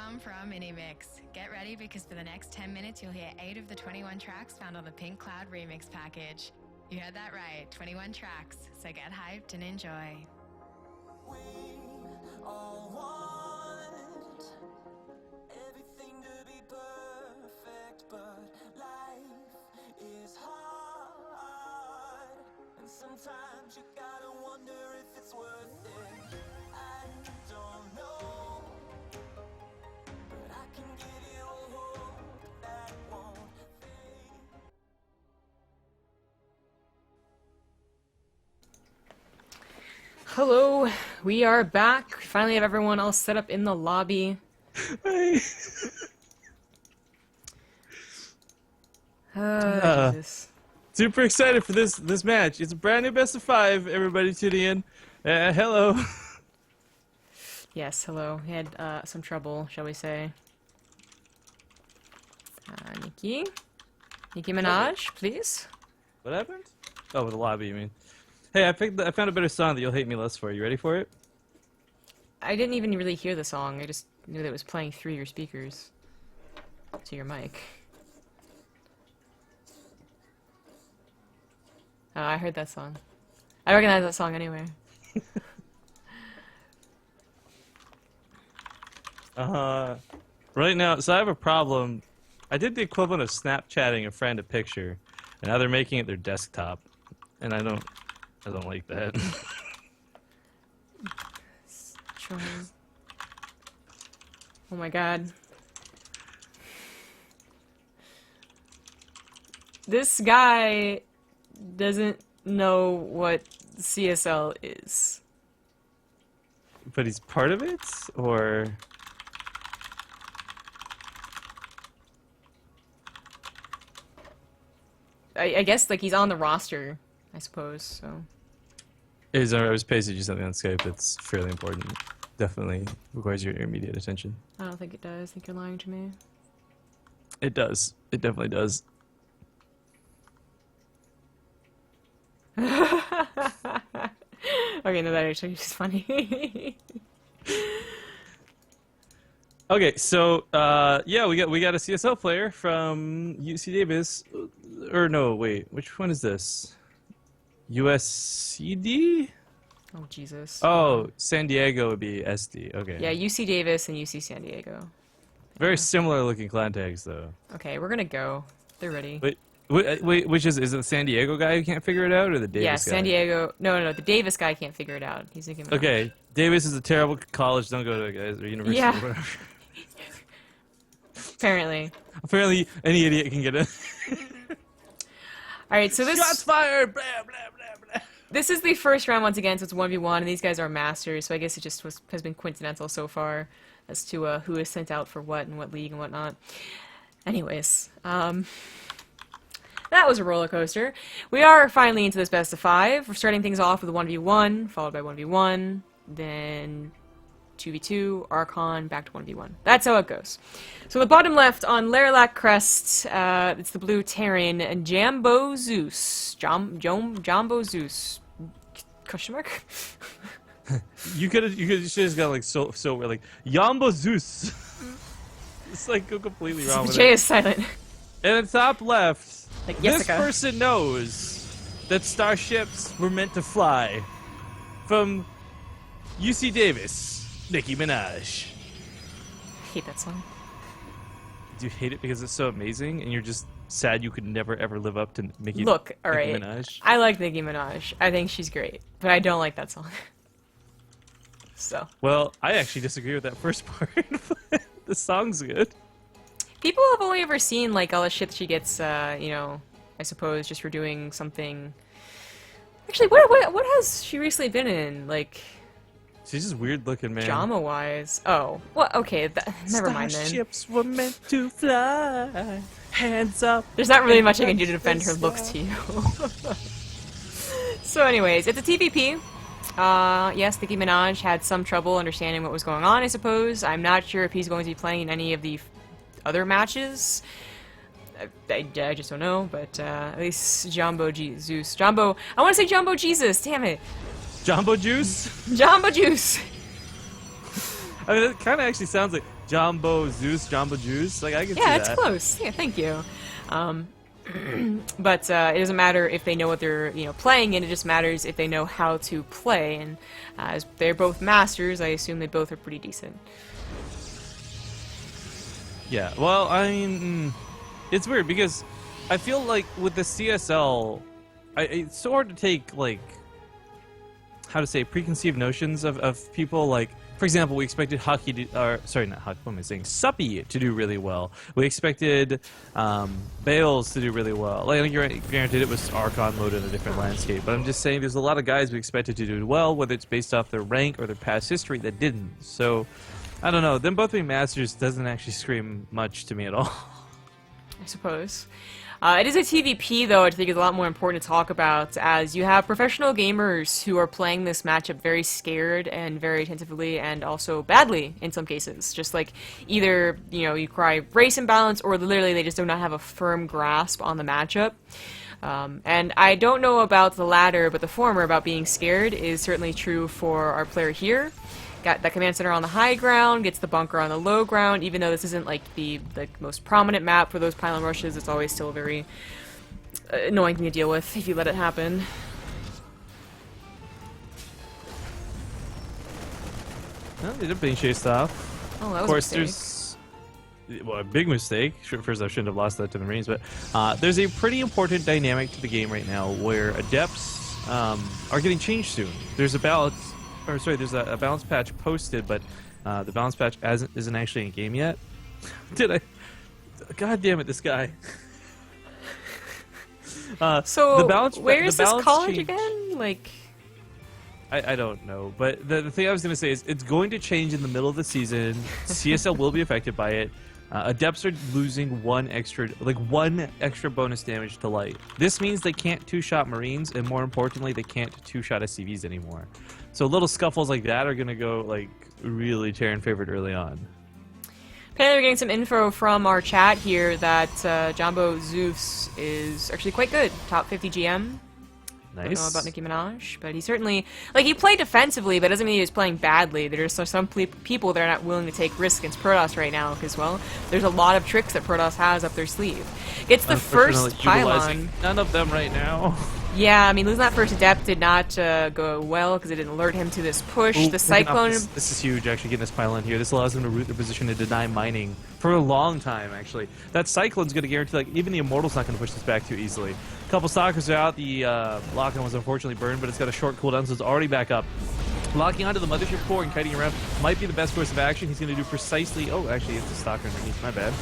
come from Mini Mix. Get ready because for the next 10 minutes you'll hear 8 of the 21 tracks found on the Pink Cloud remix package. You heard that right, 21 tracks, so get hyped and enjoy. We all want everything to be perfect, but life is hard, and sometimes you gotta wonder if it's worth it. I don't know, but I can give you a hope that won't fade. Hello, we are back. We finally have everyone all set up in the lobby. Jesus. Super excited for this match. It's a brand new best of 5. Everybody tuning in. Hello. Yes, hello. We had some trouble, shall we say. Nicki Minaj, please. What happened? Oh, with the lobby, you mean? Hey, I found a better song that you'll hate me less for. You ready for it? I didn't even really hear the song. I just knew that it was playing through your speakers to your mic. Oh, I heard that song. I recognize that song anyway. Right now, so I have a problem. I did the equivalent of Snapchatting a friend a picture, and now they're making it their desktop, and I don't like that. Oh my god. This guy doesn't know what CSL is. But he's part of it, or I guess like he's on the roster, I suppose, so. I was pasting you something on Skype that's fairly important. Definitely requires your immediate attention. I don't think it does. I think you're lying to me. It does. It definitely does. Okay, no, that actually is funny. Okay, so yeah, we got a CSL player from UC Davis, or no, wait, which one is this? USCD? Oh Jesus. Oh, San Diego would be SD. Okay. Yeah, UC Davis and UC San Diego. Very similar looking clan tags, though. Okay, we're gonna go. They're ready. Wait, which is it the San Diego guy who can't figure it out, or the Davis Yeah, guy? San Diego. No, the Davis guy can't figure it out. He's thinking. Okay, Davis is a terrible college. Don't go to it, guys, or university. Yeah. Or whatever. Apparently, any idiot can get in. All right, so this. Shots fired! Blah, blah, blah, blah. This is the first round once again, so it's 1v1, and these guys are masters, so I guess it just has been coincidental so far as to who is sent out for what and what league and whatnot. Anyways, that was a roller coaster. We are finally into this best of 5. We're starting things off with a 1v1, followed by 1v1, then 2v2, Archon, back to 1v1. That's how it goes. So the bottom left on Laralac Crest, it's the blue Terran and Jambo Zeus. Jambo Zeus. Question mark? You should have got like so weird, like Yambo Zeus. It's like go completely wrong with J it. is silent. And at the top left, Like this Jessica. person knows that starships were meant to fly. From UC Davis, Nicki Minaj. I hate that song. Do you hate it because it's so amazing, and you're just sad you could never ever live up to Nicki Look, alright. Minaj? I like Nicki Minaj. I think she's great. But I don't like that song. So. Well, I actually disagree with that first part. The song's good. People have only ever seen, like, all the shit that she gets, you know, I suppose, just for doing something... Actually, what has she recently been in? Like... She's just weird looking, man. Drama-wise. Oh. Well, okay, never mind then. Starships were meant to fly. Hands up. There's not really much I can do to defend her looks to you. So anyways, it's a TVP. Yes, Nicki Minaj had some trouble understanding what was going on, I suppose. I'm not sure if he's going to be playing in any of the other matches. I just don't know, but at least Zeus. I want to say Jumbo Jesus, damn it. Jumbo Juice? Jumbo Juice. I mean, it kind of actually sounds like Jumbo Zeus, Jumbo Juice. Like I can see Yeah, that. it's close. Yeah, thank you. But it doesn't matter if they know what they're playing, and it just matters if they know how to play. And as they're both masters, I assume they both are pretty decent. Yeah. Well, I mean, it's weird because I feel like with the CSL, it's so hard to take like how to say preconceived notions of people. Like, for example, we expected Hockey to, or sorry, not Hockey. What am I saying? Suppy to do really well. We expected Bales to do really well. Like, granted, it was Archon mode in a different landscape, but I'm just saying there's a lot of guys we expected to do well, whether it's based off their rank or their past history, that didn't. So, I don't know. Them both being masters doesn't actually scream much to me at all. I suppose. It is a TVP, though, I think is a lot more important to talk about, as you have professional gamers who are playing this matchup very scared and very attentively, and also badly in some cases. Just like either, you cry race imbalance, or literally they just do not have a firm grasp on the matchup. And I don't know about the latter, but the former, about being scared, is certainly true for our player here. Got that command center on the high ground, gets the bunker on the low ground. Even though this isn't like the most prominent map for those pylon rushes, it's always still a very annoying thing to deal with if you let it happen. Well, they did being chased off. Oh, that was Of course, a mistake. there's a big mistake. First, I shouldn't have lost that to the Marines, but there's a pretty important dynamic to the game right now where adepts are getting changed soon. There's a balance. Or sorry, there's a balance patch posted, but the balance patch isn't actually in game yet. God damn it, this guy. So, the balance, where's the this balance college change, again? Like, I don't know, but the thing I was going to say is it's going to change in the middle of the season. CSL will be affected by it. Adepts are losing one extra bonus damage to light. This means they can't two-shot Marines, and more importantly, they can't two-shot SCVs anymore. So little scuffles like that are going to go like really Terran favored early on. apparently we're getting some info from our chat here that Jumbo Zeus is actually quite good. Top 50 GM. Nice. I don't know about Nicki Minaj, but he certainly, he played defensively, but it doesn't mean he was playing badly. There's some people that are not willing to take risks against Protoss right now, because, well, there's a lot of tricks that Protoss has up their sleeve. Gets the first pylon. None of them right now. Yeah, I mean, losing that first adept did not go well, because it didn't alert him to this push. Ooh, the Cyclone... This is huge, actually, getting this pylon here. This allows them to root their position to deny mining for a long time, actually. That Cyclone's going to guarantee, even the Immortal's not going to push this back too easily. A couple Stalkers are out. The lock-on was unfortunately burned, but it's got a short cooldown, so it's already back up. Locking onto the Mothership core and kiting around might be the best course of action. He's going to do precisely... Oh, actually, it's a Stalker underneath. My bad.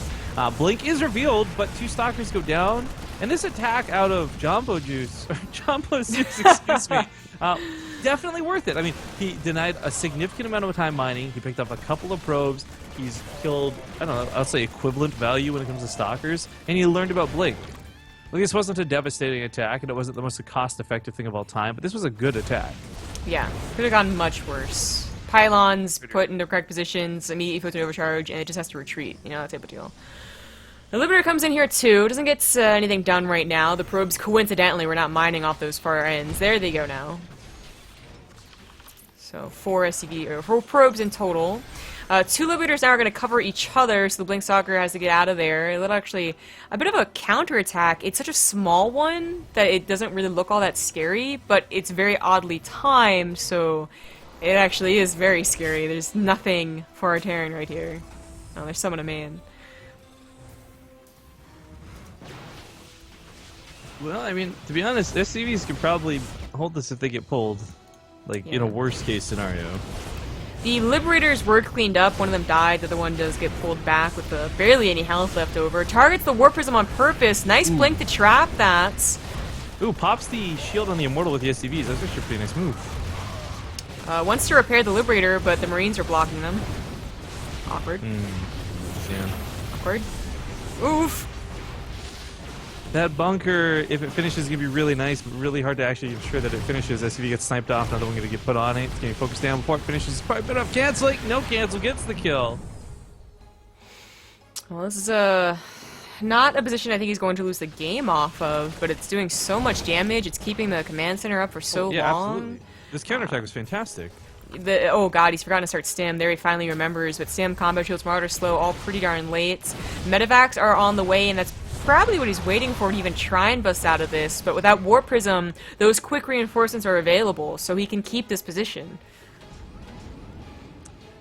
Blink is revealed, but two Stalkers go down. And this attack out of Jumbo Zeus, excuse me, definitely worth it. I mean, he denied a significant amount of time mining. He picked up a couple of probes. He's killed, I don't know, I'll say equivalent value when it comes to Stalkers. And he learned about Blink. Like, this wasn't a devastating attack, and it wasn't the most cost-effective thing of all time, but this was a good attack. Yeah, could have gone much worse. Pylons put in the correct positions, immediately put to overcharge, and it just has to retreat. You know, that type of deal. The Liberator comes in here too. Doesn't get anything done right now. The probes, coincidentally, were not mining off those far ends. There they go now. So 4 probes in total. 2 Liberators now are going to cover each other, so the Blink Stalker has to get out of there. It'll actually a bit of a counterattack. It's such a small one that it doesn't really look all that scary, but it's very oddly timed, so it actually is very scary. There's nothing for our Terran right here. Oh, there's someone a man. Well, I mean, to be honest, SCVs could probably hold this if they get pulled. In a worst-case scenario. The Liberators were cleaned up. One of them died. The other one does get pulled back with barely any health left over. Targets the Warp Prism on purpose. Nice blink to trap that. Ooh, pops the shield on the Immortal with the SCVs. That's actually a pretty nice move. Wants to repair the Liberator, but the Marines are blocking them. Awkward. Yeah. Awkward. Oof. That bunker, if it finishes, is going to be really nice, but really hard to actually ensure that it finishes. SCV gets sniped off, another one going to get put on it. It's going to focus down before it finishes. It's probably better off canceling. No cancel, gets the kill. Well, this is not a position I think he's going to lose the game off of, but it's doing so much damage. It's keeping the command center up for so long. Absolutely. This counterattack was fantastic. oh god, he's forgotten to start Stim. There he finally remembers, but Stim, Combo Shields, Marauder Slow, all pretty darn late. Medivacs are on the way, and that's probably what he's waiting for to even try and bust out of this, but without Warp Prism, those quick reinforcements are available, so he can keep this position.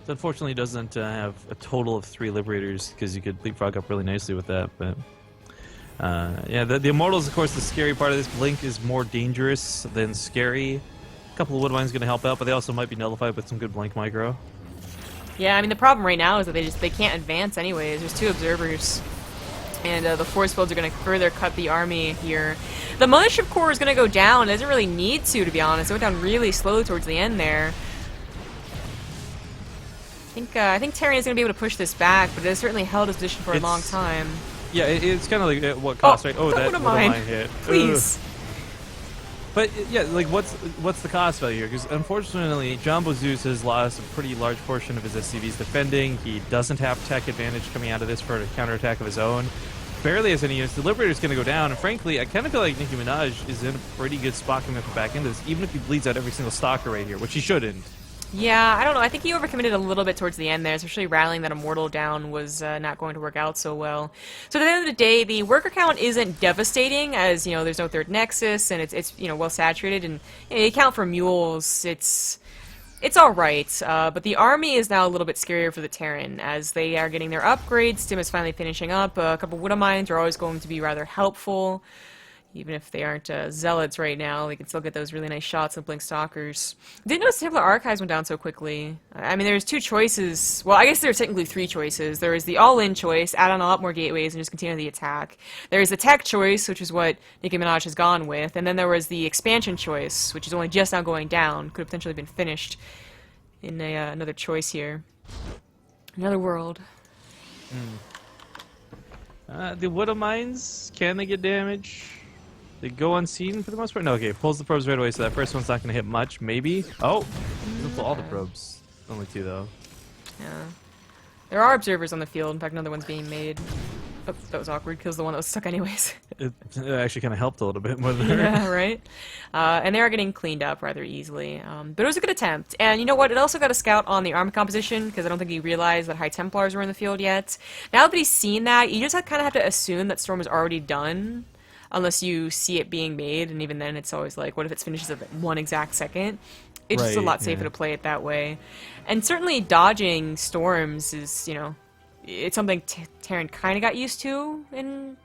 It unfortunately doesn't have a total of 3 Liberators, because you could leapfrog up really nicely with that, but... yeah, the Immortals, of course, the scary part of this. Blink is more dangerous than scary. A couple of Woodbines going to help out, but they also might be nullified with some good Blink micro. Yeah, I mean, the problem right now is that they can't advance anyways. There's 2 Observers. And the force fields are going to further cut the army here. The Mothership Core is going to go down. It doesn't really need to be honest. It went down really slow towards the end there. I think Terran is going to be able to push this back, but it has certainly held his position for a long time. Yeah, it's kind of like at what cost, right? Oh, that mine hit. Please. Ugh. But yeah, like what's the cost value here? Because unfortunately, Jumbo Zeus has lost a pretty large portion of his SCVs defending. He doesn't have tech advantage coming out of this for a counterattack of his own. Barely has any units. The Liberator's going to go down, and frankly, I kind of feel like Nicki Minaj is in a pretty good spot coming back into this, even if he bleeds out every single stalker right here, which he shouldn't. Yeah, I don't know. I think he overcommitted a little bit towards the end there, especially rallying that Immortal down was not going to work out so well. So at the end of the day, the worker count isn't devastating, as, you know, there's no third Nexus, and it's you know, well saturated, and you know, you account for mules, it's alright, but the army is now a little bit scarier for the Terran, as they are getting their upgrades. Stim is finally finishing up. A couple Widow Mines are always going to be rather helpful. Even if they aren't zealots right now, they can still get those really nice shots of Blink Stalkers. Didn't notice Templar Archives went down so quickly. I mean, there's 2 choices. Well, I guess there's technically 3 choices. There is the all-in choice, add on a lot more gateways and just continue the attack. There is the tech choice, which is what Nicki Minaj has gone with. And then there was the expansion choice, which is only just now going down. Could have potentially been finished in another choice here. Another world. The Widow Mines, can they get damage? They go unseen for the most part? No, okay, pulls the probes right away, so that first one's not going to hit much, maybe. Oh! Doesn't pull all the probes. Only 2, though. Yeah. There are observers on the field. In fact, another one's being made. Oh, that was awkward. Kills the one that was stuck anyways. It actually kind of helped a little bit more than Yeah, right? And they are getting cleaned up rather easily. But it was a good attempt. And you know what? It also got a scout on the army composition, because I don't think he realized that High Templars were in the field yet. Now that he's seen that, you just kind of have to assume that Storm is already done. Unless you see it being made, and even then it's always like, what if it finishes at 1 exact second? It's just a lot safer to play it that way. And certainly dodging storms is, you know, it's something Terran kind of got used to in,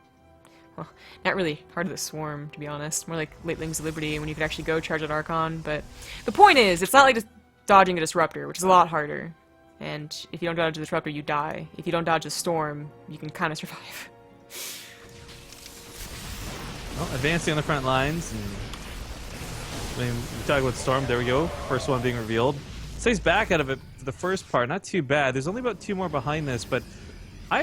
well, not really Heart of the Swarm, to be honest. More like Late Wings of Liberty, when you could actually go charge at Archon. But the point is, it's not like just dodging a Disruptor, which is a lot harder. And if you don't dodge a Disruptor, you die. If you don't dodge a Storm, you can kind of survive. Well, advancing on the front lines. And, I mean, we talk about Storm. There we go. First one being revealed. Stays back out of it for the first part. Not too bad. There's only about 2 more behind this, but I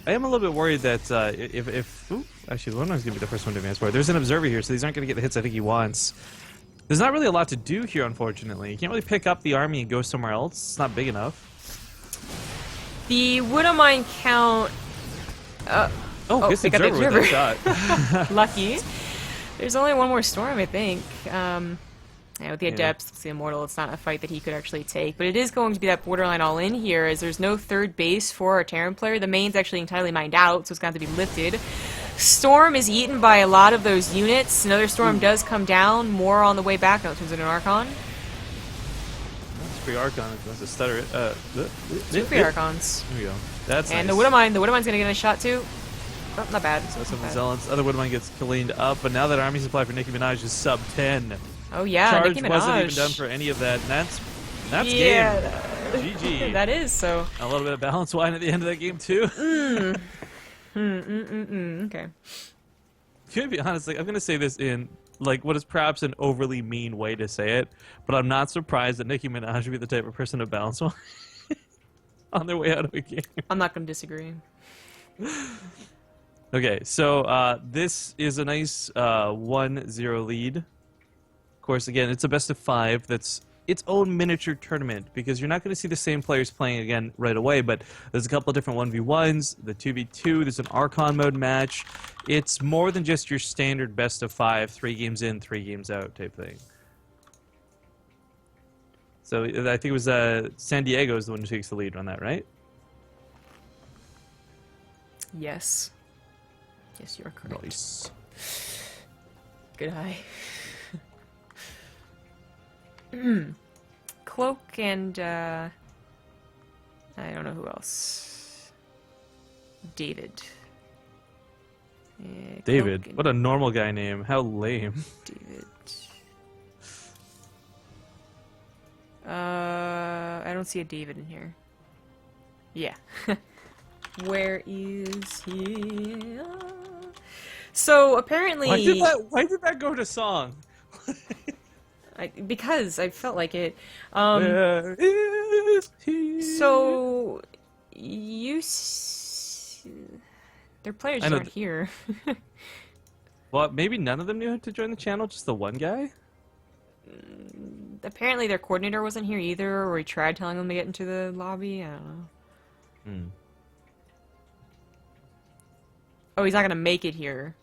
am a little bit worried that actually, the one was going to be the first one to advance forward. There's an Observer here, so these aren't going to get the hits I think he wants. There's not really a lot to do here, unfortunately. You can't really pick up the army and go somewhere else. It's not big enough. The Widow Mine count... Oh, guess they got the Observer with that shot. Lucky. There's only one more Storm, I think. Yeah, with the Adepts, it's the Immortal, it's not a fight that he could actually take. But it is going to be that borderline all-in here, as there's no third base for a Terran player. The main's actually entirely mined out, so it's going to have to be lifted. Storm is eaten by a lot of those units. Another Storm does come down, more on the way back. No, it turns into an Archon. That's free Archon. That's a stutter. 2 free Archons. There we go. That's and nice. the Widowmine's going to get a shot too. Oh, not bad. So some Zealots. Other Widowmine gets cleaned up, but now that army supply for Nicki Minaj is sub 10. Oh yeah, Charge Nicki Minaj wasn't even done for any of that, and that's game. GG. That is, so. A little bit of balance wine at the end of that game too. Okay. To be honest, like, I'm gonna say this in like what is perhaps an overly mean way to say it, but I'm not surprised that Nicki Minaj would be the type of person to balance wine on their way out of a game. I'm not gonna disagree. Okay, so this is a nice 1-0 lead. Of course, again, it's a best of 5 that's its own miniature tournament, because you're not going to see the same players playing again right away, but there's a couple of different 1v1s, the 2v2, there's an Archon mode match. It's more than just your standard best of 5, 3 games in, 3 games out type thing. So I think it was San Diego is the one who takes the lead on that, right? Yes. Yes, you are correct. Nice. Good eye. Cloak and, I don't know who else. David. Yeah, David. Cloak What a normal guy name. How lame. David. I don't see a David in here. Yeah. Where is he? So apparently, Why did that go to song? because I felt like it. Where is he? So their players I know aren't here. Well, maybe none of them knew how to join the channel. Just the one guy. Apparently, their coordinator wasn't here either, or he tried telling them to get into the lobby. I don't know. Hmm. Oh, he's not gonna make it here.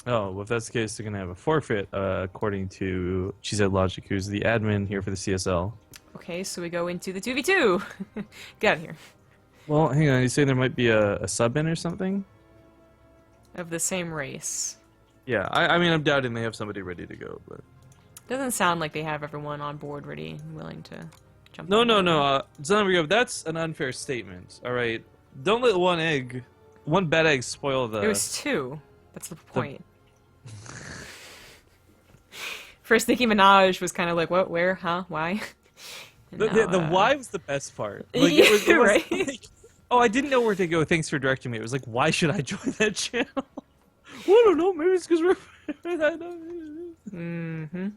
Oh, well, if that's the case, they're gonna have a forfeit, according to Cheesehead Logic, who's the admin here for the CSL. Okay, so we go into the 2v2. Get out of here. Well, hang on. You say there might be a sub in or something? Of the same race. Yeah, I mean, I'm doubting they have somebody ready to go, but Doesn't sound like they have everyone on board ready and willing to jump no, on no, board. no. Zonovergo, that's an unfair statement. All right, don't let one bad egg spoil the. It was 2. That's the point. First, Nicki Minaj was kind of like, what, where, huh, why? And The now, why was the best part. Yeah, it was right? like, oh, I didn't know where to go. Thanks for directing me. It was like, why should I join that channel? I don't know. Maybe it's because we're. Mm-hmm.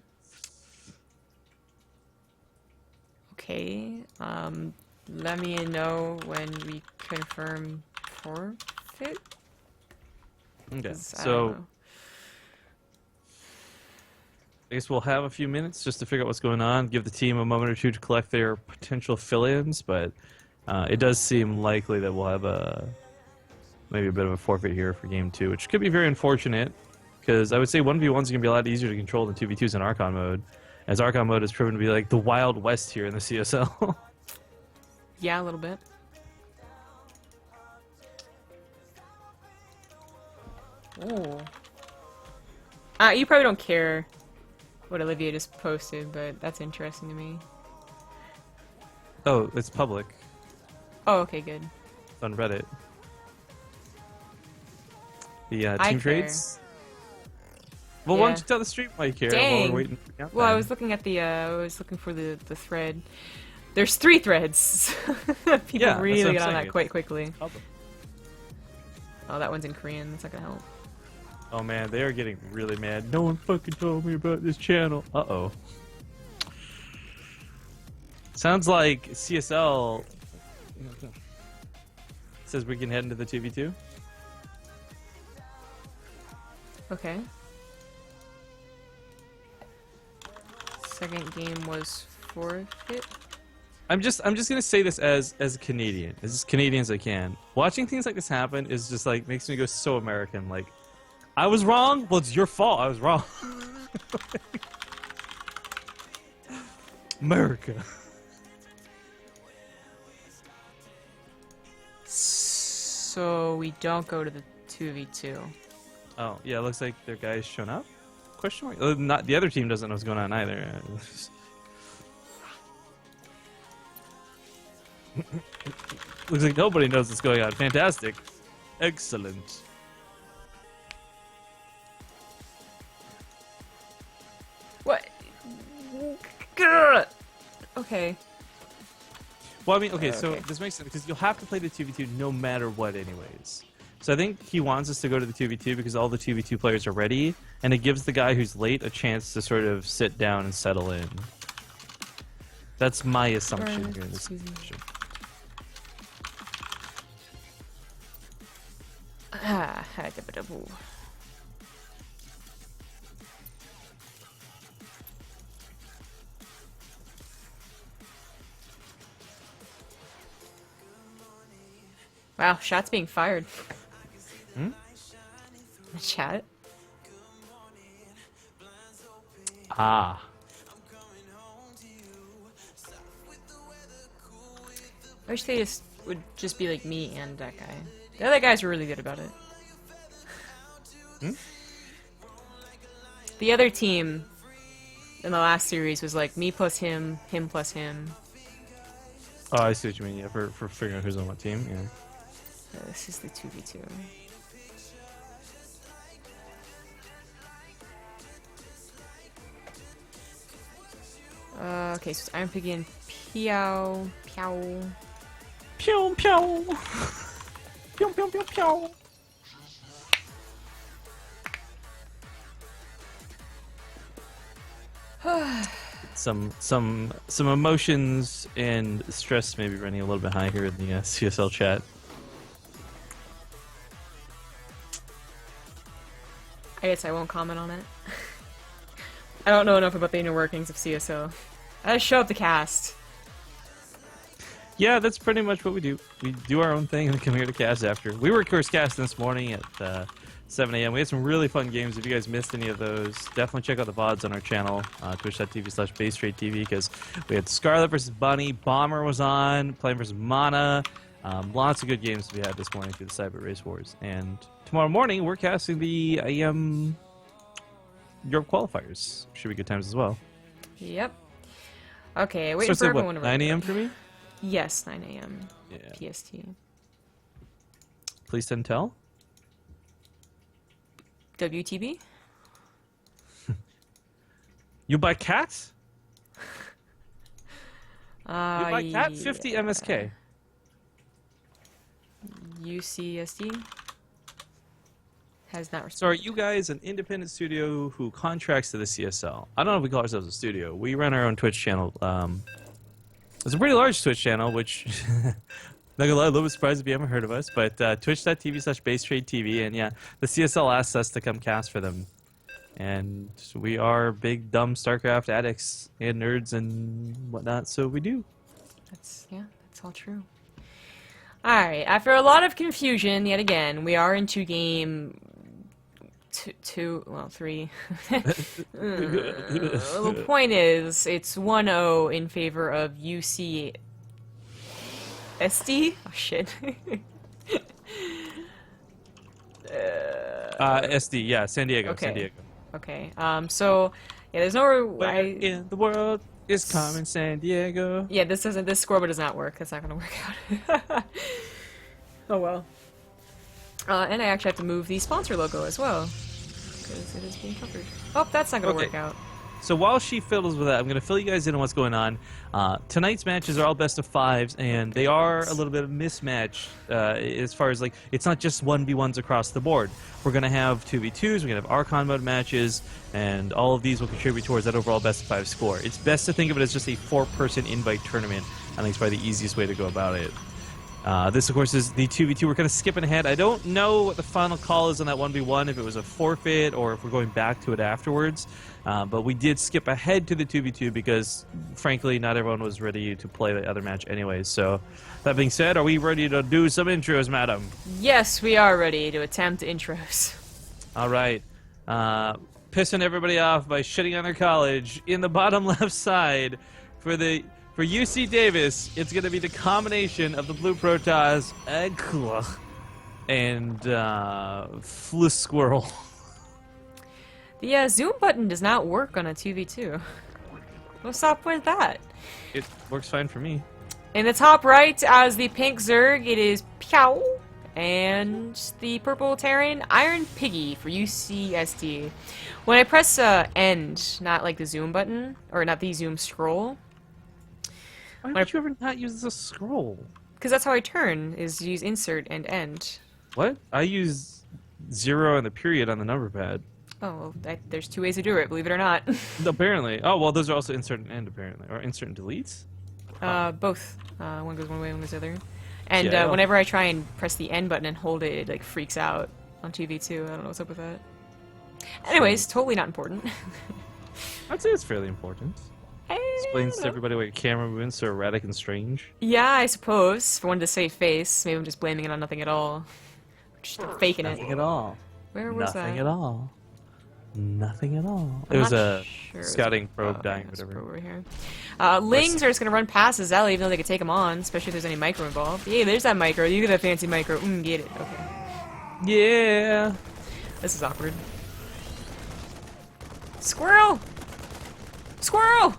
Okay. Let me know when we confirm forfeit. Okay, 'Cause I don't so know. I guess we'll have a few minutes just to figure out what's going on. Give the team a moment or two to collect their potential fill-ins, but it does seem likely that we'll have maybe a bit of a forfeit here for game 2, which could be very unfortunate. Because I would say 1v1s are going to be a lot easier to control than 2v2s in Archon mode, as Archon mode has proven to be like the Wild West here in the CSL. Yeah, a little bit. Ooh. You probably don't care what Olivia just posted, but that's interesting to me. Oh, it's public. Oh, okay, good. It's on Reddit. The I team care. trades. Well, why Yeah. don't you tell the stream why you care while Dang. we're waiting for the Well, I countdown? was looking at I was looking for the thread. There's 3 threads. People Yeah, that's really what I'm get on saying. that quite quickly. Public. Oh, that one's in Korean. That's not gonna help. Oh man, they are getting really mad. No one fucking told me about this channel. Uh-oh. Sounds like CSL says we can head into the 2v2. Okay. Second game was forfeit. I'm just gonna say this as a Canadian, as Canadian as I can. Watching things like this happen is just like makes me go so American. Like, I was wrong. Well, it's your fault. I was wrong. America. So we don't go to the 2v2. Oh yeah, it looks like their guy's shown up. Question mark. Not the other team doesn't know what's going on either. Looks like nobody knows what's going on. Fantastic. Excellent. What? Gah! Okay. Well, I mean, okay, so Okay. this makes sense because you'll have to play the 2v2 no matter what, anyways. So I think he wants us to go to the 2v2 because all the 2v2 players are ready, and it gives the guy who's late a chance to sort of sit down and settle in. That's my assumption Right, here in this excuse me. situation. Da-ba-da-boo. Wow, shots being fired. Hmm? Chat? Ah. I wish they just would just be like me and that guy. The other guys were really good about it. Hmm? The other team in the last series was like me plus him plus him. Oh, I see what you mean. Yeah, for figuring out who's on what team. Yeah. This is the 2v2. Okay, so it's Iron Piggy and Piao. Pew pew. Pew pew pew pew. Some emotions and stress may be running a little bit high here in the CSL chat. I guess I won't comment on it. I don't know enough about the inner workings of CSO. I just show up to cast. Yeah, that's pretty much what we do. We do our own thing and then come here to cast after. We were of course casting this morning at 7 a.m. We had some really fun games. If you guys missed any of those, definitely check out the VODs on our channel, twitch.tv/BaseRateTV, because we had Scarlet versus Bunny, Bomber was on, playing versus Mana. Lots of good games to be had this morning through the Cyber Race Wars. And tomorrow morning, we're casting the Europe qualifiers. Should be good times as well. Yep. Okay, waiting Starts for at everyone what, to 9 a.m. for me? Yes, 9 a.m. Yeah. PST. Please send tell. WTB? You buy cats? You Uh, buy cat 50 MSK. UCSD? Has not So responded. are you guys an independent studio who contracts to the CSL? I don't know if we call ourselves a studio. We run our own Twitch channel. It's a pretty large Twitch channel, which not gonna lie, a little bit surprised if you haven't heard of us. But twitch.tv/BaseTradeTV, and yeah, the CSL asked us to come cast for them, and we are big dumb Starcraft addicts and nerds and whatnot, so we do. That's all true. Alright, after a lot of confusion, yet again, we are into game three. The point is, it's 1-0 in favor of UC SD? Oh shit. SD, yeah, San Diego, Okay. San Diego. Okay, so, yeah, there's no... Where in the world is Carmen San Diego? Yeah, this scoreboard does not work. That's not gonna work out. Oh well. And I actually have to move the sponsor logo as well, because it is being covered. Oh, that's not gonna Okay. work out. So while she fiddles with that, I'm going to fill you guys in on what's going on. Tonight's matches are all best of fives, and they are a little bit of mismatch as far as, like, it's not just 1v1s across the board. We're going to have 2v2s, we're going to have Archon mode matches, and all of these will contribute towards that overall best of five score. It's best to think of it as just a 4-person invite tournament. I think it's probably the easiest way to go about it. This, of course, is the 2v2. We're kind of skipping ahead. I don't know what the final call is on that 1v1, if it was a forfeit or if we're going back to it afterwards. But we did skip ahead to the 2v2 because, frankly, not everyone was ready to play the other match anyways. So, that being said, are we ready to do some intros, madam? Yes, we are ready to attempt intros. All right. Pissing everybody off by shitting on their college. In the bottom left side, for UC Davis, it's going to be the combination of the Blue Protoss, and Flu Squirrel. The zoom button does not work on a 2v2. What's up with that? It works fine for me. In the top right, as the pink Zerg, it is Piao, and the purple Terran, Iron Piggy for UCSD. When I press end, not like the zoom button, or not the zoom scroll, Why would you ever not use the scroll? because that's how I turn, is use insert and end. What? I use 0 and the period on the number pad. Oh, well, there's two ways to do it, believe it or not. Apparently. Oh, well, those are also insert and end, apparently. Or insert and deletes? Both. One goes one way, one goes the other. And Yeah. whenever I try and press the end button and hold it, it like freaks out on 2v2. I don't know what's up with that. Anyways, totally not important. I'd say it's fairly important. Explains to everybody why your camera movements so erratic and strange. Yeah, I suppose. For one to save face, maybe I'm just blaming it on nothing at all. Just faking Nothing it. at all. Where was Nothing that? at all. Nothing at all. I'm It was not a sure. scouting probe Oh, dying, okay, whatever. probe over here. Lings are just gonna run past the Zelly, even though they could take him on, especially if there's any micro involved. Yeah, there's that micro. You get that fancy micro. Get it. Okay. Yeah. This is awkward. Squirrel! Squirrel!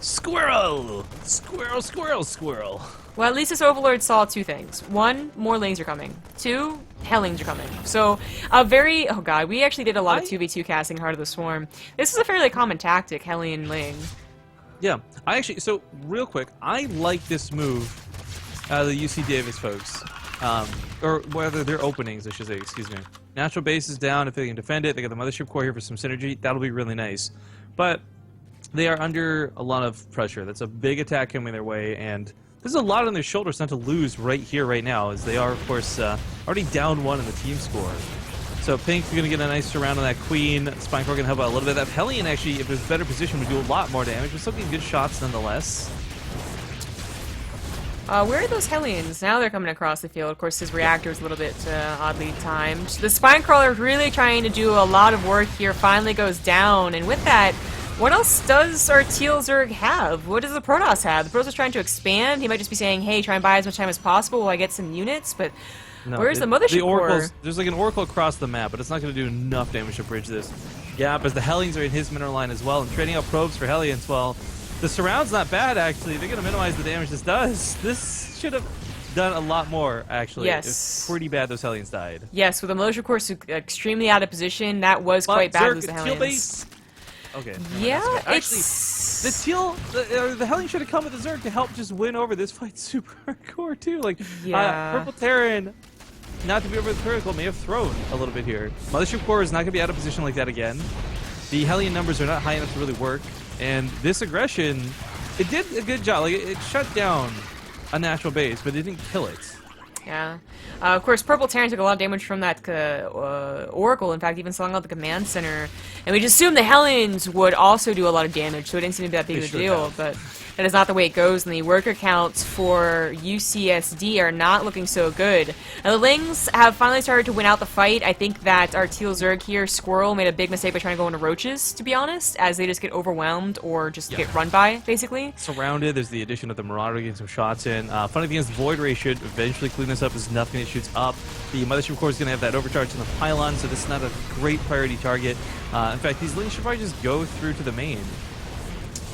Squirrel! Squirrel, squirrel, squirrel. Well, at least this Overlord saw two things. One, more Lings are coming. Two, Hellings are coming. So, oh god, we actually did a lot of 2v2 casting Heart of the Swarm. This is a fairly common tactic, Hellion Ling. Yeah, so real quick, I like this move out of the UC Davis folks. Or whether they're openings, I should say, excuse me. Natural base is down, if they can defend it, they got the Mothership Core here for some synergy, that'll be really nice. But they are under a lot of pressure. That's a big attack coming their way, and there's a lot on their shoulders not to lose right here, right now, as they are, of course, already down 1 in the team score. So Pink's going to get a nice surround on that Queen. Spinecore going to help out a little bit. That Hellion, actually, if there's better position, would do a lot more damage, but still getting good shots nonetheless. Where are those Hellions? Now they're coming across the field. Of course, his reactor is a little bit oddly timed. The Spinecrawler really trying to do a lot of work here. Finally goes down, and with that, what else does our Teal Zerg have? What does the Protoss have? The Protoss is trying to expand. He might just be saying, hey, try and buy as much time as possible while I get some units, but No, where's the Mothership Core? There's like an Oracle across the map, but it's not going to do enough damage to bridge this gap, as the Hellions are in his mineral line as well, and trading out probes for Hellions. Well, the surround's not bad, actually. They're going to minimize the damage this does. This should have done a lot more, actually. Yes. It's pretty bad those Hellions died. Yes, with the Militia Core extremely out of position, that was quite bad with the Teal Hellions. base. Okay. Yeah, actually, the Hellion should have come with the Zerg to help just win over this fight super hardcore too. Like, Yeah. Purple Terran, not to be over the critical, may have thrown a little bit here. Mothership Core is not going to be out of position like that again. The Hellion numbers are not high enough to really work, and this aggression, it did a good job. Like, it shut down a natural base, but it didn't kill it. Yeah. Of course, Purple Terran took a lot of damage from that Oracle. In fact, even slung out the command center. And we just assumed the Hellions would also do a lot of damage, so it didn't seem to be that big of a deal. But that is not the way it goes, and the worker counts for UCSD are not looking so good. Now, the Lings have finally started to win out the fight. I think that our Teal Zerg here, Squirrel, made a big mistake by trying to go into Roaches, to be honest, as they just get overwhelmed or just get run by, basically. Surrounded, there's the addition of the Marauder getting some shots in. Funny thing is, the Void Ray should eventually clean this up. There's nothing that shoots up. The Mothership Core is going to have that overcharge in the pylon, so this is not a great priority target. In fact, these Lings should probably just go through to the main.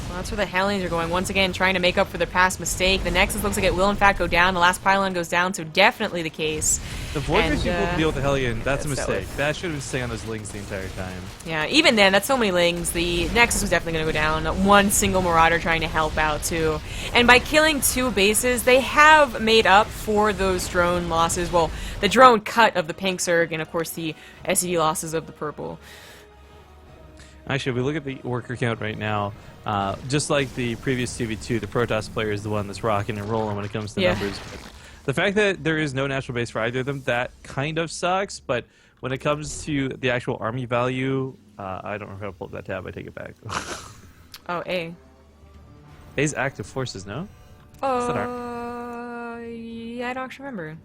Well, that's where the Hellions are going. Once again, trying to make up for their past mistake. The Nexus looks like it will, in fact, go down. The last pylon goes down, so definitely the case. The Void Ray should be able to deal with the Hellion. That's a that's mistake. That should have been staying on those Lings the entire time. Yeah, even then, that's so many Lings. The Nexus was definitely going to go down. One single Marauder trying to help out, too. And by killing 2 bases, they have made up for those drone losses. Well, the drone cut of the Pink Zerg, and, of course, the SC losses of the Purple. Actually, if we look at the worker count right now, just like the previous TV2, the Protoss player is the one that's rocking and rolling when it comes to numbers. But the fact that there is no natural base for either of them, that kind of sucks, but when it comes to the actual army value, I don't know how to pull up that tab, I take it back. Oh, A. A's active forces, no? Yeah, I don't actually remember.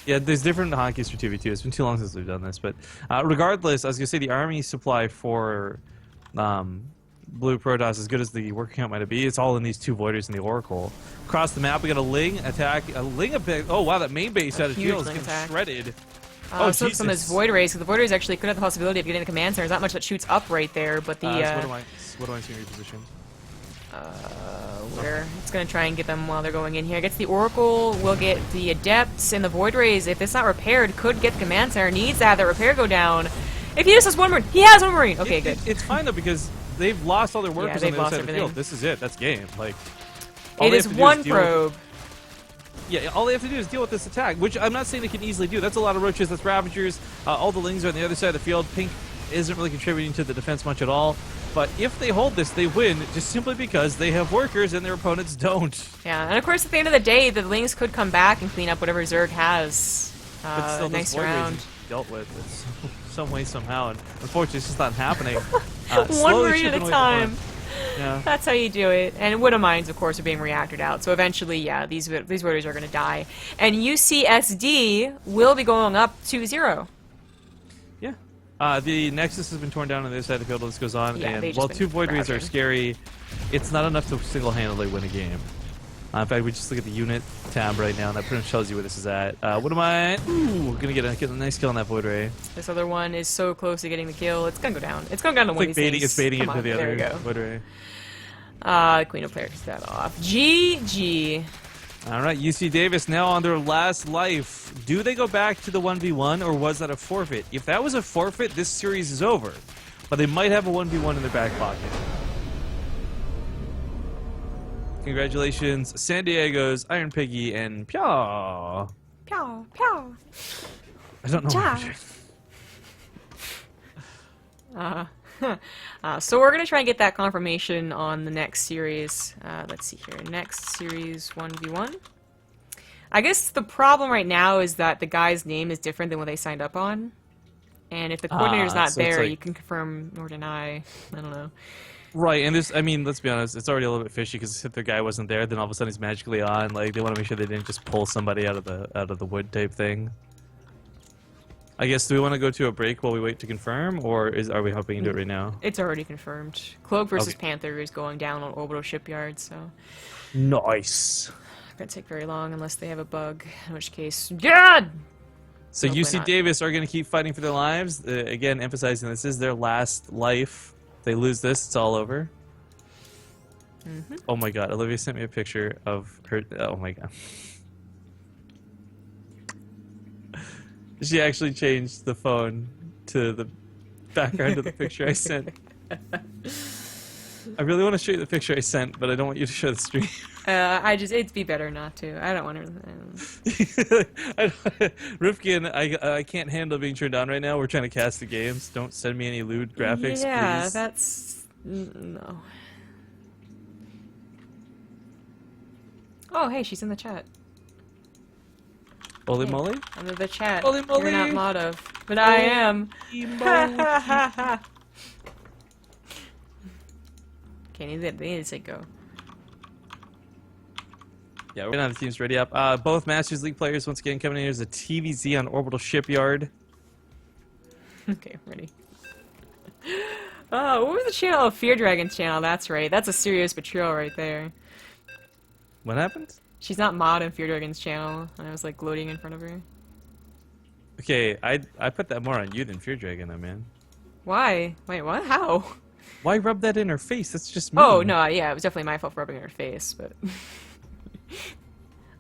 Yeah, there's different hotkeys for 2v2. It's been too long since we've done this, but regardless, I was going to say the army supply for Blue Protoss, as good as the worker count might be, it's all in these 2 Voiders and the Oracle. Across the map, we got a Ling attack. A Ling a bit. Oh, wow, that main base out of field is getting shredded. Oh, so some of his Void Rays, because the Void Rays actually could have the possibility of getting the command center. There's not much that shoots up right there, but the... what do I see in your position? Where it's going to try and get them while they're going in here. Gets the Oracle, will get the Adepts, and the Void Rays, if it's not repaired, could get the command center. Needs to have that repair go down. If he just has 1 Marine, he has 1 Marine. Okay, good. It's fine, though, because they've lost all their workers on the other side of the field. This is it. That's game. Like, it is 1 probe. Yeah, all they have to do is deal with this attack, which I'm not saying they can easily do. That's a lot of Roaches, that's Ravagers. All the Lings are on the other side of the field. Pink isn't really contributing to the defense much at all. But if they hold this, they win, just simply because they have workers and their opponents don't. Yeah, and of course, at the end of the day, the Lings could come back and clean up whatever Zerg has but still, next those round. Dealt with in some way, somehow, and unfortunately, it's just not happening. 1 Marine at a time. Yeah. That's how you do it. And Widow Mines, of course, are being reacted out. So eventually, yeah, these voters are going to die. And UCSD will be going up 2-0. Yeah. The Nexus has been torn down on the other side of the field. This goes on, Yeah, and they've while just 2 been Void Rays are crouching. scary, it's not enough to single-handedly win a game. In fact, we just look at the unit tab right now, and that pretty much tells you where this is at. What am I? Ooh, gonna get a nice kill on that Void Ray. This other one is so close to getting the kill. It's gonna go down. It's going down to one of these things. It's baiting Come into on, the there we other go. Void Ray. Queen of Players that off. GG. All right, UC Davis now on their last life. Do they go back to the 1v1, or was that a forfeit? If that was a forfeit, this series is over. But they might have a 1v1 in their back pocket. Congratulations, San Diego's Iron Piggy and Pyaw. Pow, pow. I don't know. Ja. What So we're gonna try and get that confirmation on the next series. Let's see here. Next series 1v1. I guess the problem right now is that the guy's name is different than what they signed up on. And if the coordinator's not so it's there, like- you can confirm nor deny. I don't know. Right, and this, I mean, let's be honest, it's already a little bit fishy because if their guy wasn't there, then all of a sudden he's magically on. Like, they want to make sure they didn't just pull somebody out of the wood type thing. I guess, do we want to go to a break while we wait to confirm, or are we hoping to do it right now? It's already confirmed. Cloak versus Okay. Panther is going down on Orbital Shipyard, so Nice. not gonna take very long unless they have a bug. In which case, God. So No, why UC not? Davis are going to keep fighting for their lives. Again, emphasizing this is their last life. If they lose this, it's all over. Oh my god, Olivia sent me a picture of her. Oh my god. She actually changed the phone to the background of the picture I sent. I really want to show you the picture I sent, but I don't want you to show the stream. It'd be better not to. I don't want to. Rifkin, I can't handle being turned on right now. We're trying to cast the games. Don't send me any lewd graphics, Yeah, please. that's no. Oh, hey, she's in the chat. Holy Hey, moly. I'm in the chat. Holy You're not moly. mod of, but I am. Okay, they need to say go. Yeah, we're gonna have the teams ready up. Both Masters League players once again coming in. Here's a TVZ on Orbital Shipyard. Okay, ready. Oh, what was the channel? Oh, Fear Dragon's channel. That's right. That's a serious betrayal right there. What happened? She's not mod in Fear Dragon's channel, and I was like gloating in front of her. Okay, I put that more on you than Fear Dragon, though, man. Why? Wait, what? How? Why rub that in her face? That's just mean. Oh no, yeah, it was definitely my fault for rubbing her face, but.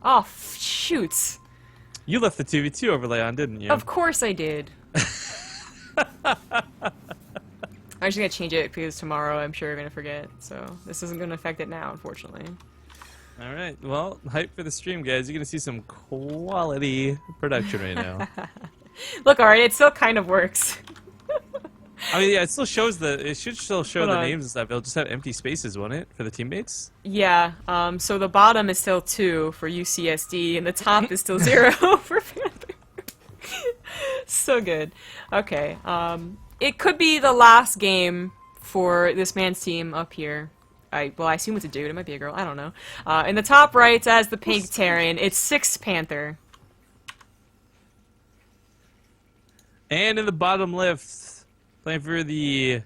Oh shoots! You left the 2v2 overlay on, didn't you? Of course I did. I'm just gonna change it because tomorrow I'm sure I'm gonna forget. So this isn't gonna affect it now, unfortunately. All right. Well, hype for the stream, guys. You're gonna see some quality production right now. Look, alright, it still kind of works. I mean, yeah, it still shows it should still show Hold the on. names and stuff. It'll just have empty spaces, won't it, for the teammates? Yeah. So the bottom is still 2 for UCSD, and the top is still 0 for Panther. So good. Okay. It could be the last game for this man's team up here. I assume it's a dude. It might be a girl. I don't know. In the top right, as the pink Terran, it's 6 Panther. And in the bottom left, playing for the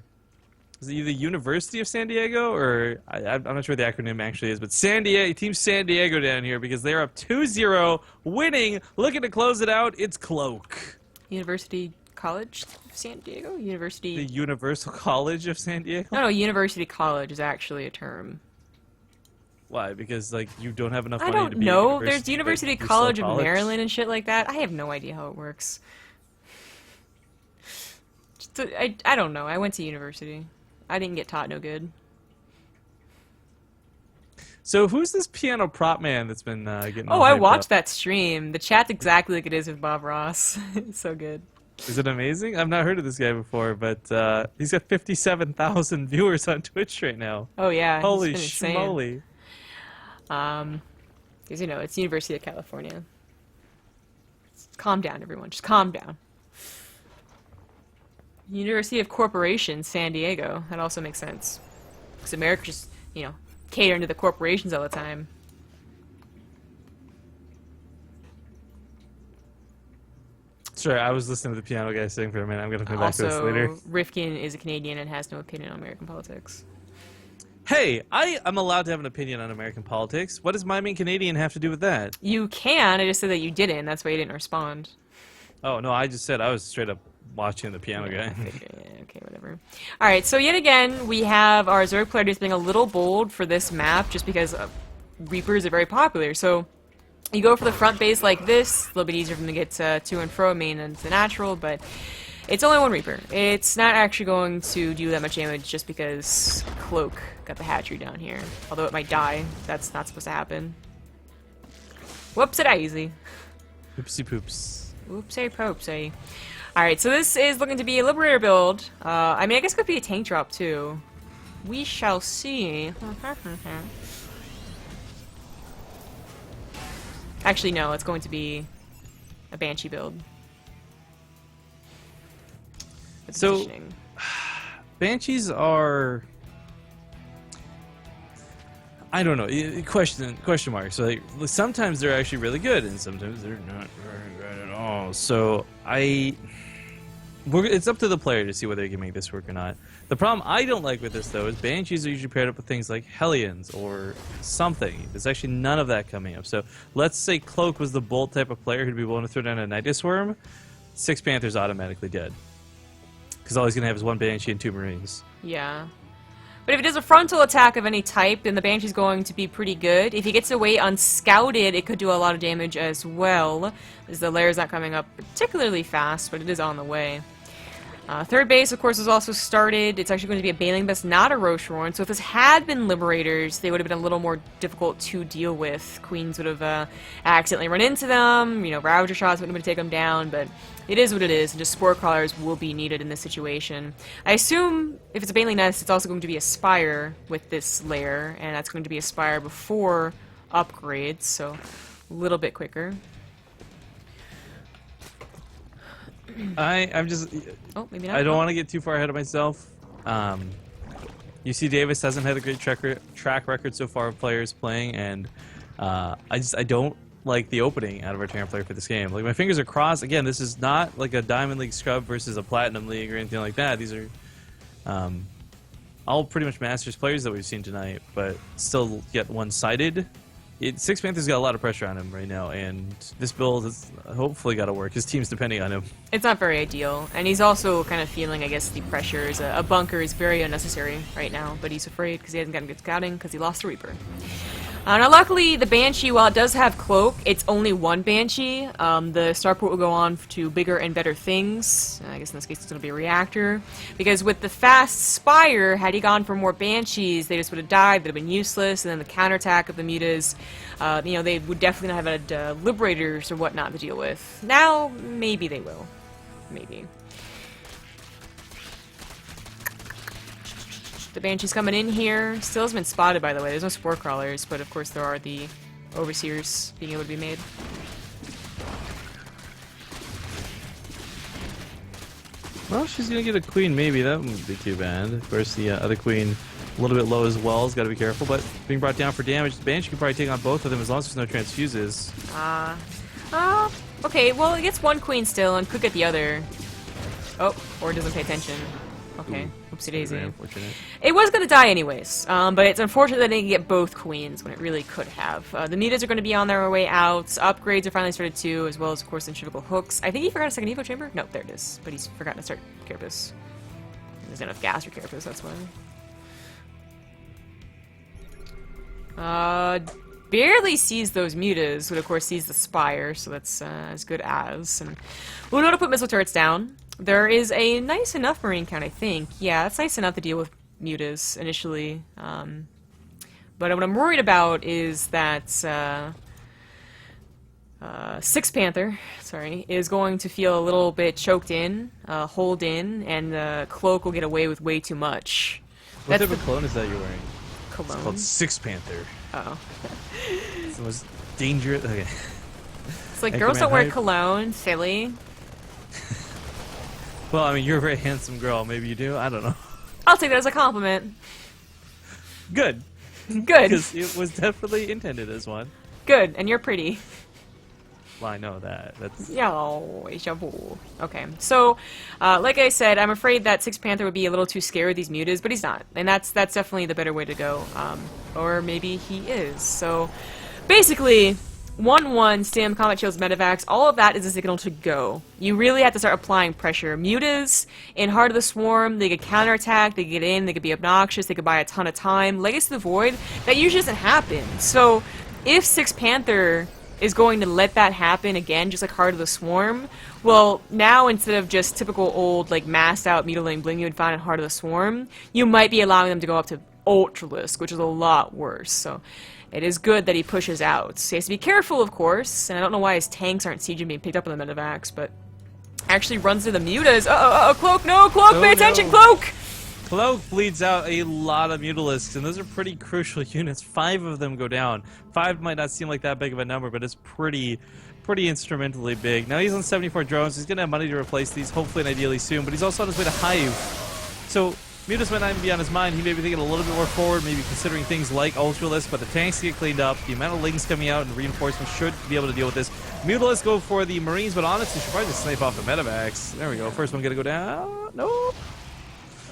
is it either University of San Diego or I'm not sure what the acronym actually is, but Team San Diego down here because they're up 2-0, winning, looking to close it out. It's Cloak. University College of San Diego? University... The Universal College of San Diego? No, University College is actually a term. Why? Because like you don't have enough I money to don't be know. a There's university, University but you're still a College of Maryland and shit like that. I have no idea how it works. I don't know. I went to university. I didn't get taught no good. So who's this piano prop man that's been getting Oh, all I hyped watched up? that stream. The chat's exactly like it is with Bob Ross. It's so good. Is it amazing? I've not heard of this guy before, but he's got 57,000 viewers on Twitch right now. Oh yeah. he's Holy been insane. schmoly. Because you know it's University of California. Calm down, everyone. Just calm down. University of Corporation, San Diego. That also makes sense. Because America just, you know, catering to the corporations all the time. Sorry, I was listening to the piano guy sing for a minute. I'm gonna come back to this Also, later. Rifkin is a Canadian and has no opinion on American politics. Hey, I am allowed to have an opinion on American politics. What does my being Canadian have to do with that? You can. I just said that you didn't. That's why you didn't respond. Oh no, I just said I was straight up watching the piano guy. Yeah, okay, whatever. Alright, so yet again, we have our Zerg players being a little bold for this map, just because Reapers are very popular. So, you go for the front base like this, a little bit easier for them to get to and fro, main and the natural, but it's only one Reaper. It's not actually going to do that much damage just because Cloak got the hatchery down here. Although it might die. That's not supposed to happen. Whoopsie-daisy. Oopsie poops. Oopsie poopsie. Alright, so this is looking to be a Liberator build. I mean, I guess it could be a tank drop, too. We shall see. Actually, no, it's going to be a Banshee build. With So, positioning. Banshees are... I don't know. Question mark. So like, sometimes they're actually really good, and sometimes they're not very good at all. So it's up to the player to see whether they can make this work or not. The problem I don't like with this though is Banshees are usually paired up with things like Hellions or something. There's actually none of that coming up. So let's say Cloak was the Bolt type of player who'd be willing to throw down a Nidus Worm. 6 Panthers automatically dead. Because all he's going to have is 1 Banshee and 2 Marines. Yeah. But if it is a frontal attack of any type, then the Banshee's going to be pretty good. If he gets away unscouted, it could do a lot of damage as well, as the lair's not coming up particularly fast, but it is on the way. Third base, of course, is also started. It's actually going to be a Bailing Best, not a Roshrorn. So if this had been Liberators, they would have been a little more difficult to deal with. Queens would have accidentally run into them. You know, Ravager shots would have been to take them down, but it is what it is, and just Spore Crawlers will be needed in this situation. I assume if it's a Bailing Nest, it's also going to be a Spire with this lair, and that's going to be a Spire before upgrades, so a little bit quicker. I'm just... Oh, maybe not. I don't want to get too far ahead of myself. UC Davis hasn't had a great track record so far of players playing, and I don't like the opening out of our Terran player for this game. Like, my fingers are crossed. Again, this is not like a Diamond League scrub versus a Platinum League or anything like that. These are all pretty much Masters players that we've seen tonight, but still yet one-sided. 6 Panthers got a lot of pressure on him right now, and this build has hopefully got to work. His team's depending on him. It's not very ideal, and he's also kind of feeling, I guess, the pressures. A bunker is very unnecessary right now, but he's afraid because he hasn't gotten good scouting because he lost a Reaper. Now, luckily, the Banshee, while it does have Cloak, it's only one Banshee. The Starport will go on to bigger and better things. I guess in this case it's going to be a Reactor. Because with the fast Spire, had he gone for more Banshees, they just would have died, they'd have been useless, and then the counterattack of the mutas, you know, they would definitely not have had Liberators or whatnot to deal with. Now, maybe they will. Maybe. The Banshee's coming in here. Still has been spotted, by the way. There's no Spore Crawlers, but of course there are the Overseers being able to be made. Well, she's going to get a Queen, maybe. That wouldn't be too bad. Of course, the other Queen, a little bit low as well. Has got to be careful, but being brought down for damage. The Banshee can probably take on both of them as long as there's no transfuses. Okay, well, it gets one Queen still and could get the other. Oh, or it doesn't pay attention. Okay, oopsie daisy. Very unfortunate. It was going to die anyways, but it's unfortunate that they didn't get both Queens when it really could have. The mutas are going to be on their way out. Upgrades are finally started too, as well as, of course, centrifugal hooks. I think he forgot a second evo chamber? No, there it is. But he's forgotten to start Carapace. There's enough gas for Carapace, that's why. Barely sees those mutas, but of course sees the Spire, so that's as good as. And we'll know to put missile turrets down. There is a nice enough Marine count, I think. Yeah, that's nice enough to deal with mutas initially. But what I'm worried about is that 6 Panther, sorry, is going to feel a little bit choked in, holed in, and Cloak will get away with way too much. What type of cologne is that you're wearing? Cologne. It's called 6 Panther. Oh. It's the most dangerous. Okay. It's like, Anchorman girls don't wear hype. cologne, silly. Well, I mean, you're a very handsome girl. Maybe you do. I don't know. I'll take that as a compliment. Good. Good. Because it was definitely intended as one. Good, and you're pretty. Well, I know that. That's Okay, so, like I said, I'm afraid that Six Panther would be a little too scared with these mutas, but he's not. And that's definitely the better way to go. Or maybe he is. So, basically, 1-1, stim, combat shields, medivacs, all of that is a signal to go. You really have to start applying pressure. Mutas, in Heart of the Swarm, they could counterattack, they could get in, they could be obnoxious, they could buy a ton of time. Legacy of the Void, that usually doesn't happen. So, if Six Panther is going to let that happen again, just like Heart of the Swarm, well, now instead of just typical old, like, massed out mutilating bling you would find in Heart of the Swarm, you might be allowing them to go up to Ultralisk, which is a lot worse. So, it is good that he pushes out. So he has to be careful, of course, and I don't know why his tanks aren't sieging being picked up on the medivacs, but actually runs through the mutas. Cloak, no, Cloak, pay attention, Cloak! Cloak bleeds out a lot of Mutalisks, and those are pretty crucial units. 5 of them go down. 5 might not seem like that big of a number, but it's pretty instrumentally big. Now he's on 74 drones. He's going to have money to replace these, hopefully and ideally soon, but he's also on his way to Hive. So Mutas might not even be on his mind. He may be thinking a little bit more forward, maybe considering things like Ultralisk, but the tanks get cleaned up. The amount of Lings coming out and reinforcements should be able to deal with this. Mutalisks go for the Marines, but honestly, should probably just snipe off the medivacs. There we go. First one going to go down. Nope.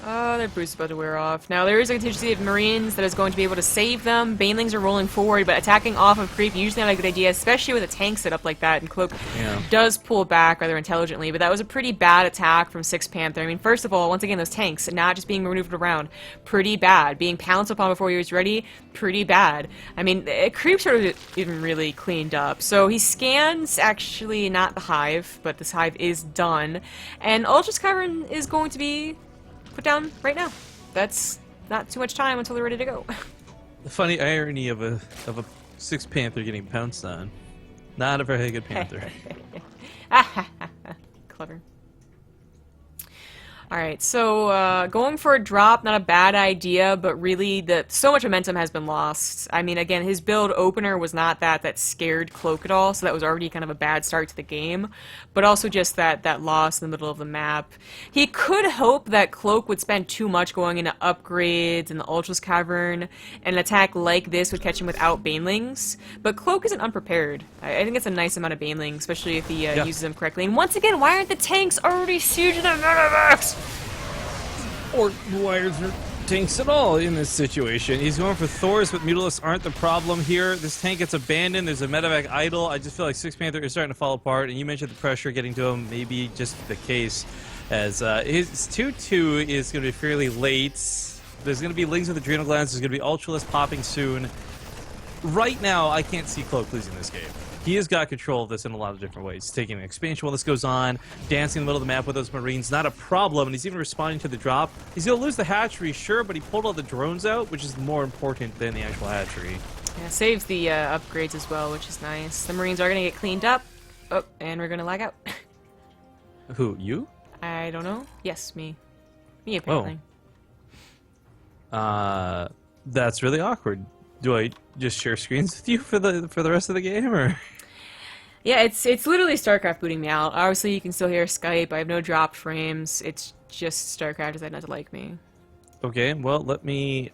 Their boost is about to wear off. Now, there is a contingency of Marines that is going to be able to save them. Banelings are rolling forward, but attacking off of creep usually not a good idea, especially with a tank set up like that, and Cloak does pull back rather intelligently, but that was a pretty bad attack from Six Panther. I mean, first of all, once again, those tanks, not just being maneuvered around, pretty bad. Being pounced upon before he was ready, pretty bad. I mean, creep's sort of even really cleaned up. So he scans, actually not the Hive, but this Hive is done, and Ultra's Cavern is going to be put down right now. That's not too much time until they're ready to go. The funny irony of a Six Panther getting pounced on. Not a very good Panther. Clever. Alright, so going for a drop, not a bad idea, but really so much momentum has been lost. I mean, again, his build opener was not that scared Cloak at all, so that was already kind of a bad start to the game, but also just that loss in the middle of the map. He could hope that Cloak would spend too much going into upgrades and the Ultra's Cavern, and an attack like this would catch him without Banelings, but Cloak isn't unprepared. I think it's a nice amount of Banelings, especially if he uses them correctly. And once again, why aren't the tanks already sieging the medivacs? Or why is there tanks at all in this situation? He's going for Thors, but Mutalisks aren't the problem here. This tank gets abandoned. There's a medevac idle. I just feel like Six Panther is starting to fall apart, and you mentioned the pressure getting to him. Maybe just the case, as his 2-2 is going to be fairly late. There's going to be Lings with Adrenal Glands. There's going to be Ultralisk popping soon. Right now, I can't see Cloak losing this game. He has got control of this in a lot of different ways. He's taking an expansion while this goes on, dancing in the middle of the map with those Marines, not a problem, and he's even responding to the drop. He's going to lose the hatchery, sure, but he pulled all the drones out, which is more important than the actual hatchery. Yeah, saves the upgrades as well, which is nice. The Marines are going to get cleaned up. Oh, and we're going to lag out. Who, you? I don't know. Yes, me. Me, apparently. Oh. That's really awkward. Do I just share screens with you for the rest of the game, or? Yeah, it's literally Starcraft booting me out. Obviously, you can still hear Skype. I have no dropped frames. It's just Starcraft decided not to like me. Okay, well,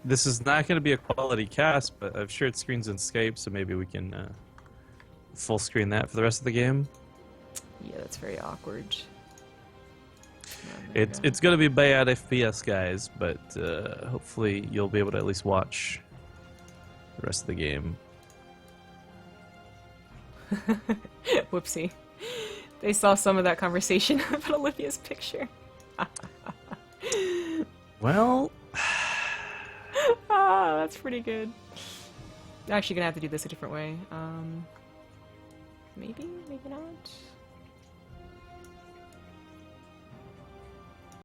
this is not going to be a quality cast, but I've shared screens in Skype, so maybe we can full screen that for the rest of the game. Yeah, that's very awkward. It's going to be bad FPS, guys, but hopefully you'll be able to at least watch the rest of the game. Whoopsie. They saw some of that conversation about Olivia's picture. Well... that's pretty good. I'm actually gonna have to do this a different way. Maybe? Maybe not?